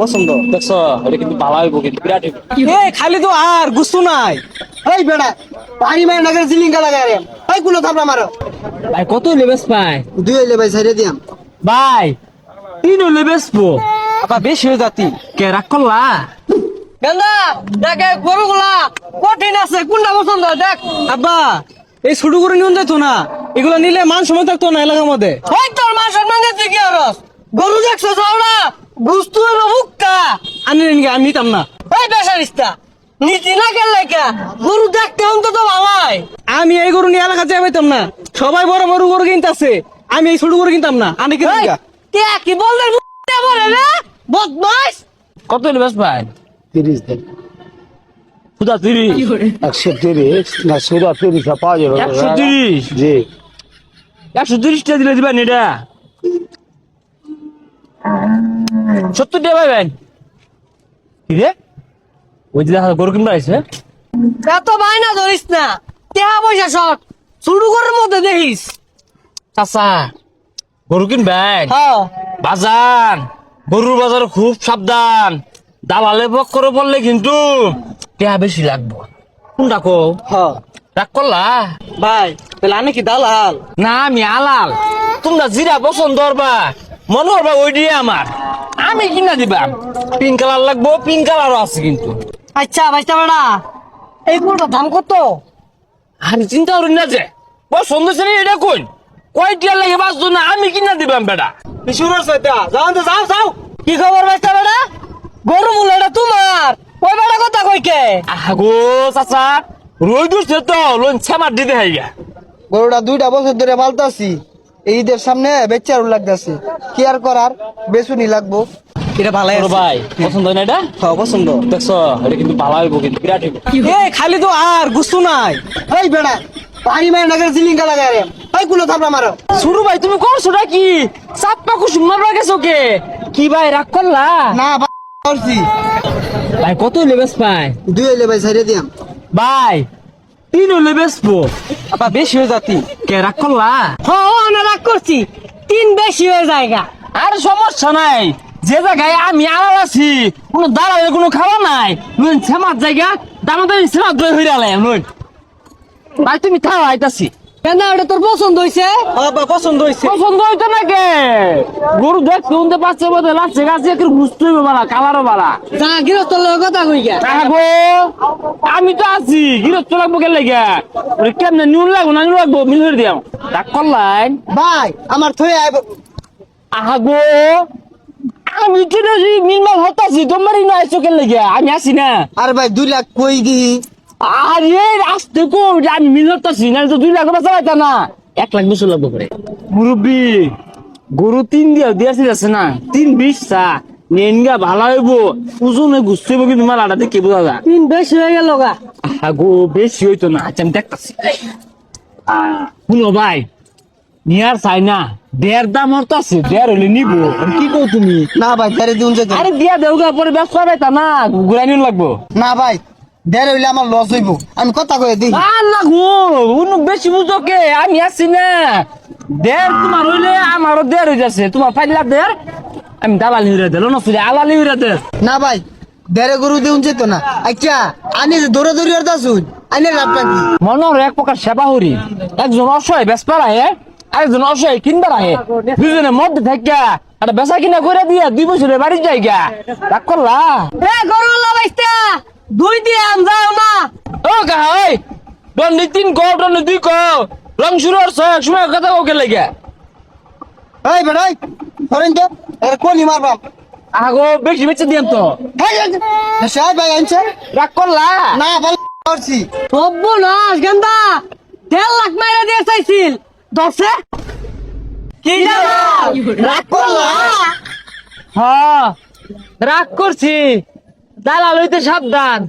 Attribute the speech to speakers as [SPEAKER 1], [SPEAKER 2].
[SPEAKER 1] পছন্দ
[SPEAKER 2] দেখছো এটা কিন্তু ভালো হইব কিন্তু বিরাট হইব।
[SPEAKER 1] এই খালি তো আর গুস্তু নাই।
[SPEAKER 3] এই বেড়া পানি মারে নাগের জিলিঙ্গা লাগায় রে। এই কুলো থাপড়া মারো।
[SPEAKER 2] ভাই কত লেবেস পায়
[SPEAKER 3] দুই হইলে ভাই সাইডে দিয়াম।
[SPEAKER 2] ভাই তিন লেবেস পো
[SPEAKER 1] আবার বেশি হয়ে যাতি।
[SPEAKER 2] কে রাগ করলা
[SPEAKER 1] গেন্দা দেখে গরুগুলা কঠিন আছে, কোনটা পছন্দ দেখ। আব্বা এই ছোট করে নিয়ে যেত না, এগুলো নিলে মান সময় থাকতো না এলাকার মধ্যে। ওই তোর মান সম্মান দিতে কি আরস? গরু দেখছো যাও না, গুস্তু হলো হুক্কা। আমি নিতাম না। ওই বেসারিস্তা নীতি না গেলে কে গরু দেখতে অন্তত ভালাই। আমি এই গরু নিয়ে এলাকা যাইতাম না, সবাই বড় বড় গরু কিনতেছে, আমি এই ছোট গরু কিনতাম না। আমি কি কি বললেন বলে রে বদমাস।
[SPEAKER 2] কত লেবেস পায়
[SPEAKER 3] 30 দেন।
[SPEAKER 2] সুদা 30
[SPEAKER 3] 130 না সুদা 30 পাওয়া যাবে।
[SPEAKER 2] 130
[SPEAKER 3] জি
[SPEAKER 2] 130 টা দিলে দিবেন এটা 70 টাকা পাবেন কি রে ওই যে দেখা গরু কিনবা আইছে
[SPEAKER 1] এত বাইনা ধরিস না, টাকা পয়সা শর্ট, শুরু করার মধ্যে দেখিস।
[SPEAKER 2] চাচা গরু কিনবেন
[SPEAKER 1] হ্যাঁ
[SPEAKER 2] বাজার গরুর বাজার খুব সাবধান, দালালে বক করে বললে কিন্তু টাকা বেশি লাগবে। কোনটা কো
[SPEAKER 1] হ্যাঁ
[SPEAKER 2] রাগ করলা
[SPEAKER 1] ভাই, তাহলে আমি কি দালাল?
[SPEAKER 2] না আমি আলাল, তোমরা জিরা পছন্দ করবা মনে করবা ওই দিয়ে আমার আমি কিনা দিবা। পিঙ্ক কালার লাগবো, পিঙ্ক কালারও আছে কিন্তু।
[SPEAKER 1] আচ্ছা ভাইটা বেড়া, এই গরুটার দাম কত?
[SPEAKER 2] আমি চিন্তা করি না যে পছন্দ ছিল এটা কোন কয়টিয়া লাগে বাঁচতো না আমি কিনা দিবাম বেটা।
[SPEAKER 1] শুরু যাও তো যাও যাও। কি খবর ভাইটা বেড়া? গরু মূল্য এটা তোমার, ওই বেড়া কথা কইকে।
[SPEAKER 2] আগো চাচা রই দূরছে তো লোন ছামার দিতে হাইগা।
[SPEAKER 3] গরুটা 2টা বছর ধরে পালতাছি, এই ঈদের সামনে বেচারু লাগতাছে, কি আর করার, বেচুনি লাগবো।
[SPEAKER 1] এটা ভালাই
[SPEAKER 2] বড়
[SPEAKER 1] আছে।
[SPEAKER 2] ভাই পছন্দ হয় না এটা
[SPEAKER 1] হ্যাঁ পছন্দ।
[SPEAKER 2] দেখছো এটা কিন্তু ভালো হইব কিন্তু বিরাট হইব।
[SPEAKER 1] এই খালি তো আর গুস্তু নাই।
[SPEAKER 3] এই বেড়া পানি মারে নাগের জিলিঙ্গা লাগায় রে। এই কুলো থাপড়া মারো।
[SPEAKER 2] শুরু ভাই তুমি করছো কি চাপ্পা কুসুম মারবা গেছো কে কি ভাই রাগ করলা
[SPEAKER 3] না ভাই করছি।
[SPEAKER 2] ভাই কত লেবেস পায়
[SPEAKER 3] দুই হইলে ভাই সাইডে দিয়াম।
[SPEAKER 2] ভাই তিন লেবেস পো
[SPEAKER 1] আবার বেশি হয়ে যাতি।
[SPEAKER 2] কে রাগ করলা
[SPEAKER 1] হ্যাঁ না রাগ করছি, তিন বেশি হয়ে জায়গা।
[SPEAKER 2] আর সমস্যা নাই, যে জায়গায় আমি আড়াল আছি কোনো দাঁড়ালে কোনো খাওয়া নাই লোন ছামার জায়গা দামাদামি ছামার দই হইরা লাই লোন। ভাই তুমি থাও আইতাছি।
[SPEAKER 1] কেন এটা তোর পছন্দ হইছে? আব্বা পছন্দ হইছে।
[SPEAKER 2] পছন্দ হইতো না কে গরু দেখ শুনতে পাচ্ছে বোধ লাগছে গাছে একটু বুঝতে হইবে বাড়া কালারও বাড়া।
[SPEAKER 1] যা গৃহস্থর লগে কথা কই গা।
[SPEAKER 2] আগো আমি তো আছি গিরস্ত লাগবো কে লাগা ওরে কেমনে নুন লাগবো না নুন লাগবো মিল করে দিও ডাক করলাই
[SPEAKER 3] ভাই আমার থয়ে আইব।
[SPEAKER 2] আগো আমি তো মিলমা হতাছি তোমারই না আইছো কে লাগা আমি আছি না।
[SPEAKER 3] আর ভাই 2 লাখ কই দিহি।
[SPEAKER 2] আরে আসতে কো আমি মিল হতাছি না তো 2 লাখ বাঁচা পাইতা না 1 লাখ বেশি লাগবো করে মুরব্বি গরু 3 দিয়েছি আছে না 3-20 চা নেনগা ভালো হইব ওজনে বুঝতে হবে কিন্তু মাল আড়াতে কে বোঝা যায়।
[SPEAKER 1] তিন বেশি হয়ে গেল গা।
[SPEAKER 2] আগো বেশি হইতো না আচ্ছা আমি দেখতাছি। শুনো ভাই নিয়ার চাই না 1.5 দাম হতো আছে 1.5 হলে নিবো কি কও তুমি।
[SPEAKER 3] না ভাই দেড়ে দিন যেত।
[SPEAKER 2] আরে দিয়া দেওগা পরে ব্যবসা পাইতা না ঘুরাই নিন লাগবো।
[SPEAKER 3] না ভাই দেড় হইলে আমার লস হইব, আমি কথা কয়ে দিই।
[SPEAKER 2] আর লাগবো উনি বেশি বুঝো কে আমি আছি না 1.5 তোমার হইলে আমারও 1.5 হয়ে যাচ্ছে তোমার 5 লাখ 1.5 আমি দালালি হইরা দিল না ফিরে আলালি হইরা দে।
[SPEAKER 3] না ভাই দেড়ে গরু দিন যেত না। আচ্ছা আনি যে দৌড়ে দৌড়ি আর দাসুন আনি লাভটা কি?
[SPEAKER 2] মনোর এক প্রকার সেবা হরি একজন অসহায় বেসপার আহে আরেকজন অসহায় কিনবার আহে দুজনে মধ্যে থাকিয়া একটা বেচা কিনা করে দিয়া 2 বছরে বাড়ি যাইগা রাগ করলা।
[SPEAKER 1] এ গরুল্লা বাইস্তা দুই দিয়ে আম যাও না।
[SPEAKER 2] ও কাহা ওই দন্ডি 3 কো দন্ডি 2 কো রং শুরু আর ছয় সময় কথা ওকে লাগা।
[SPEAKER 3] এই বেড়াই ধরেন তো এর কোনি মারবাম।
[SPEAKER 2] আগো বেশি বেচে দিয়াম তো
[SPEAKER 3] সাহেব ভাই আনছে।
[SPEAKER 2] রাগ করলা।
[SPEAKER 3] না ভাই করছি।
[SPEAKER 1] তব্বু না গেন্দা 1.5 লাখ মাইরা দিয়ে চাইছিল দশে কি জানা রাগ করলা।
[SPEAKER 2] হ্যাঁ রাগ করছি দালাল হইতে সাবধান।